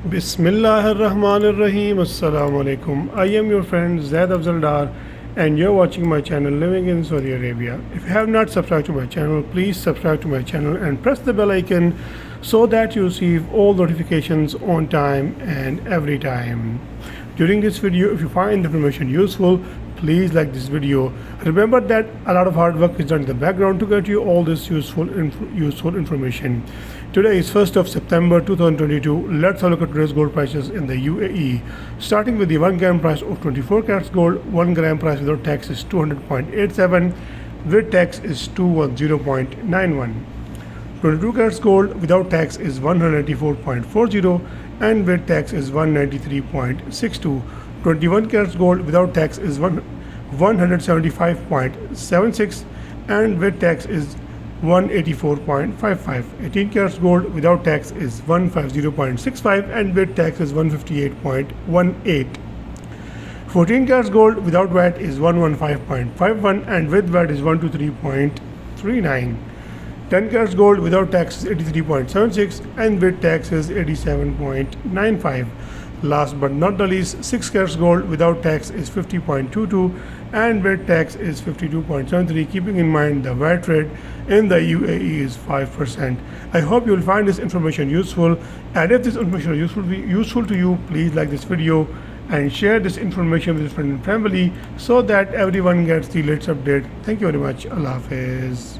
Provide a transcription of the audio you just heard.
Bismillahirrahmanirrahim. Assalamu alaikum. I am your friend Zaid Afzal Dar and you're watching my channel Living in Saudi Arabia. If you have not subscribed to my channel, please subscribe to my channel and press the bell icon so that you receive all notifications on time and every time. During this video, if you find the information useful, please like this video. Remember that a lot of hard work is done in the background to get you all this useful information. Today is 1st of September 2022. Let's have a look at today's gold prices in the UAE. Starting with the 1 gram price of 24 carats gold, 1 gram price without tax is 200.87, with tax is 210.91. 22 carats gold without tax is 194.40 and with tax is 193.62. 21 carats gold without tax is 175.76 and with tax is 184.55. 18 carats gold without tax is 150.65 and with tax is 158.18. 14 carats gold without VAT is 115.51 and with VAT is 123.39. 10 carats gold without tax is 83.76 and with tax is 87.95. Last but not the least, 6 carats gold without tax is 50.22 and with tax is 52.73. Keeping in mind the VAT rate in the UAE is 5%. I hope you will find this information useful, and if this information is useful to you, please like this video and share this information with your friends and family so that everyone gets the latest update. Thank you very much. Allah Hafiz.